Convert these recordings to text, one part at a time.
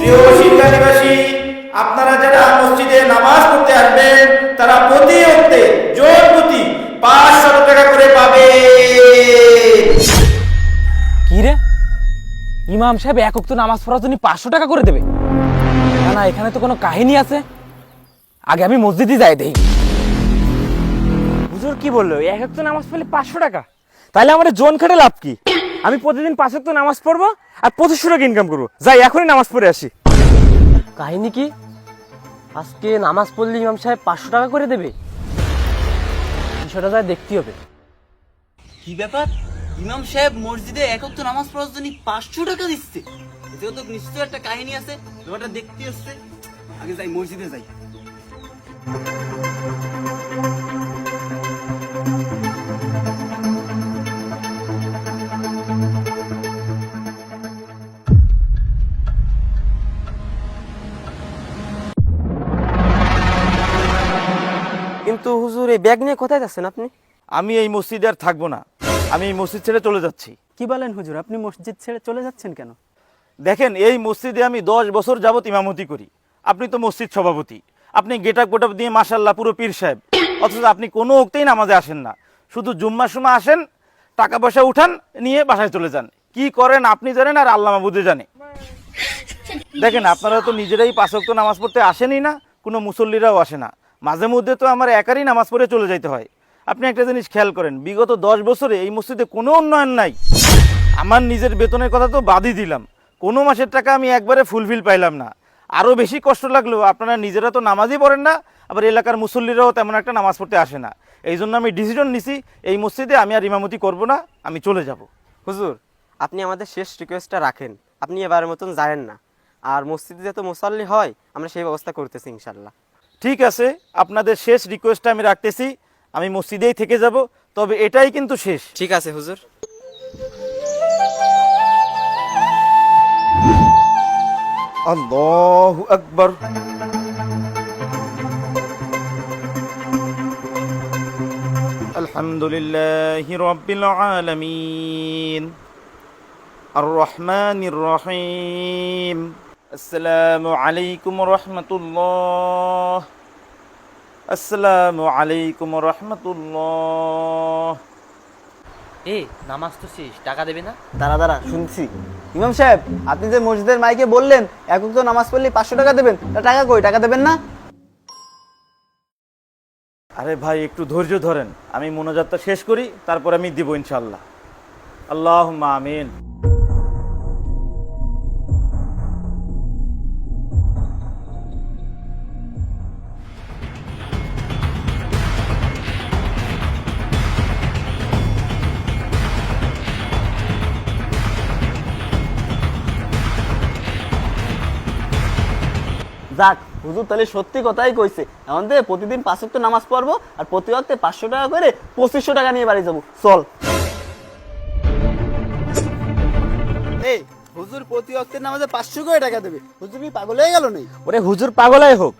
প্রিয় শিক্ষানিবাসী, আপনারা যারা মসজিদে নামাজ পড়তে আসবেন তারা প্রতি ওয়াক্তে জন প্রতি 500 টাকা করে পাবে। কি রে, ইমাম সাহেব এক ওয়াক্ত নামাজ পড়ার জন্য 500 টাকা করে দেবে? না না, এখানে তো কোনো কাহিনী আছে। আগে আমি মসজিদে যাই দেখি। হুজুর কি বললো, এক ওয়াক্ত নামাজ পড়লে 500 টাকা? তাহলে আমার জোন খেটে লাভ কি? আমি প্রতিদিন 5 ওয়াক্ত নামাজ পড়বো আর 2500 টাকা ইনকাম করবো। যাই এখনই নামাজ পড়ে আসি। কাহিনী কি? আজকে নামাজ পড়লে ইমাম সাহেব 500 টাকা করে দেবে? বিষয়টা যায় দেখতে হবে। কি ব্যাপার, ইমাম সাহেব মসজিদে এক ওয়াক্ত নামাজ পড়ার জন্য 500 টাকা দিচ্ছে? এতেও তো নিশ্চয় একটা কাহিনী আছে, ব্যাপারটা দেখতে আসছে। আগে যাই, মসজিদে যাই। কিন্তু হুজুর, এই ব্যাগ নিয়ে কোথায় যাচ্ছেন আপনি? আমি এই মসজিদে আর থাকবো না, আমি এই মসজিদ ছেড়ে চলে যাচ্ছি। কি বলেন হুজুর, আপনি মসজিদ ছেড়ে চলে যাচ্ছেন কেন? দেখেন, এই মসজিদে আমি 10 বছর যাবত ইমামতি করি। আপনি তো মসজিদ সভাপতি, আপনি গেটআপ গোটাপ দিয়ে মাশাআল্লাহ পুরো পীর সাহেব, অথচ আপনি কোনো ওক্তেই নামাজে আসেন না। শুধু জুম্মার সময় আসেন, টাকা পয়সা উঠান, নিয়ে বাসায় চলে যান। কি করেন আপনি জানেন, আর আল্লাহ মাবুদে জানে। দেখেন, আপনারা তো নিজেরাই 5 ওয়াক্ত নামাজ পড়তে আসেনই না, কোনো মুসল্লিরাও আসে না। মাঝে মধ্যে তো আমার একারই নামাজ পড়ে চলে যাইতে হয়। আপনি একটা জিনিস খেয়াল করেন, বিগত 10 বছরে এই মসজিদে কোনো উন্নয়ন নাই। আমার নিজের বেতনের কথা তো বাদই দিলাম, কোনো মাসের টাকা আমি একবারে ফুলফিল পাইলাম না। আরও বেশি কষ্ট লাগলো, আপনারা নিজেরা তো নামাজই পড়েন না, আবার এলাকার মুসল্লিরাও তেমন একটা নামাজ পড়তে আসে না। এই জন্য আমি ডিসিশন নিছি, এই মসজিদে আমি আর ইমামতি করব না, আমি চলে যাব। হুজুর, আপনি আমাদের শেষ রিকোয়েস্টটা রাখেন। আপনি এবারের মতন যায়েন না। আর মসজিদে যত মুসাল্লি হয় আমরা সেই ব্যবস্থা করতেছি ইনশাল্লাহ। ঠিক আছে, আপনাদের শেষ রিকোয়েস্টটা আমি রাখতেছি, আমি মসজিদেই থেকে যাব, তবে এটাই কিন্তু শেষ। ঠিক আছে হুজুর। আল্লাহু আকবার। আলহামদুলিল্লাহি রাব্বিল আলামিন, আর রহমানির রহিম। আসসালামু আলাইকুম রাহমাতুল্লাহ, আসসালামু আলাইকুম রাহমাতুল্লাহ। নামাজ তো শেষ, টাকা দেবে না? দাঁড়া দাঁড়া, শুনছি। ইমাম সাহেব, আপনি যে মসজিদের মাইকে বললেন এক ওয়াক্ত নামাজ পড়লে 500 টাকা দেবেন, তা টাকা কই? টাকা দেবেন না? আরে ভাই, একটু ধৈর্য ধরেন, আমি মোনাজাতটা শেষ করি, তারপর আমি দিব ইনশাআল্লাহ। আল্লাহুম্মা আমিন। যাক, হুজুর তাহলে সত্যি কথাই কইছে। এখন থেকে প্রতিদিন 5 ওয়াক্ত নামাজ পড়বো, আর প্রতি ওয়াক্তে 500 টাকা করে 2500 টাকা নিয়ে বাড়ি যাবো। চল। এই হুজুর প্রতি ওয়াক্তের নামাজে 500 করে টাকা দেবে? হুজুর কি পাগল হয়ে গেল নাকি? ওরে হুজুর পাগলাই হোক,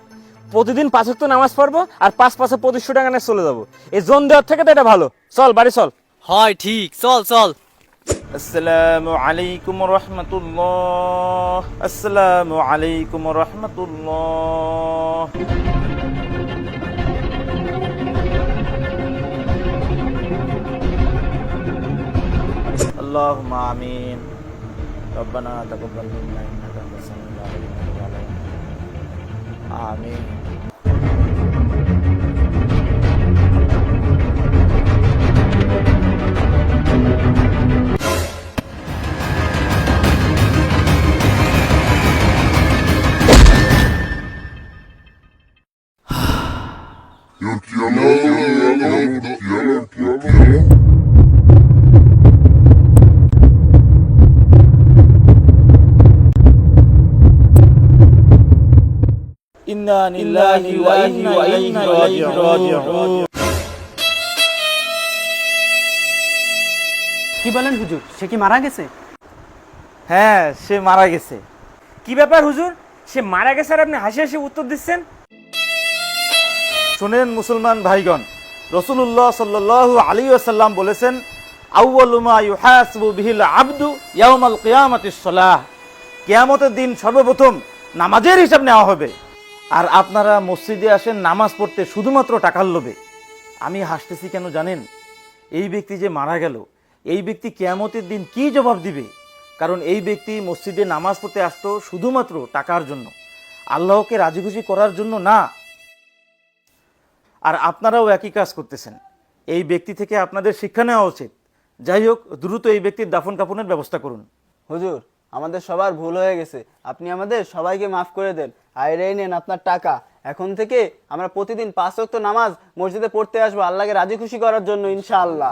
প্রতিদিন 5 ওয়াক্ত নামাজ পড়বো আর 5 2500 টাকা নিয়ে চলে যাবো। এই জোন দেওয়ার থেকে তো এটা ভালো। চল বাড়ি চল। হয়, ঠিক, চল চল। আসসালামু আলাইকুম রাহমাতুল্লাহ, আসসালামু আলাইকুম রাহমাতুল্লাহ। اللهم آمين. ربنا تقبل منا إنك أنت السميع العليم وتب علينا. آمين. ইন্না লিল্লাহি ওয়া ইন্না ইলাইহি রাজিউন। কি বলেন হুজুর, সে কি মারা গেছে? হ্যাঁ, সে মারা গেছে। কি ব্যাপার হুজুর, সে মারা গেছে আর আপনি হাসি হাসি উত্তর দিচ্ছেন? শুনেন মুসলমান ভাইগণ, রাসূলুল্লাহ সাল্লাল্লাহু আলাইহি ওয়াসাল্লাম বলেছেন, আউয়ালু মা ইউহাসাবু বিহিল আবদু ইয়াউমাল কিয়ামাতিস সালাহ। কিয়ামতের দিন সর্বপ্রথম নামাজের হিসাব নেওয়া হবে। আর আপনারা মসজিদে আসেন নামাজ পড়তে শুধুমাত্র টাকার লোভে। আমি হাসতেছি কেন জানেন? এই ব্যক্তি যে মারা গেল, এই ব্যক্তি কিয়ামতের দিন কি জবাব দিবে? কারণ এই ব্যক্তি মসজিদে নামাজ পড়তে আসতো শুধুমাত্র টাকার জন্য, আল্লাহকে রাজি খুশি করার জন্য না। আর আপনারাও একই কাজ করতেছেন। এই ব্যক্তি থেকে আপনাদের শিক্ষা নেওয়া উচিত। যাই হোক, দ্রুত এই ব্যক্তির দাফন কাফনের ব্যবস্থা করুন। হুজুর, আমাদের সবার ভুল হয়ে গেছে, আপনি আমাদের সবাইকে মাফ করে দেন। আর এই নেন আপনার টাকা। এখন থেকে আমরা প্রতিদিন 5 ওয়াক্ত নামাজ মসজিদে পড়তে আসবো আল্লাহকে রাজি খুশি করার জন্য, ইনশাআল্লাহ।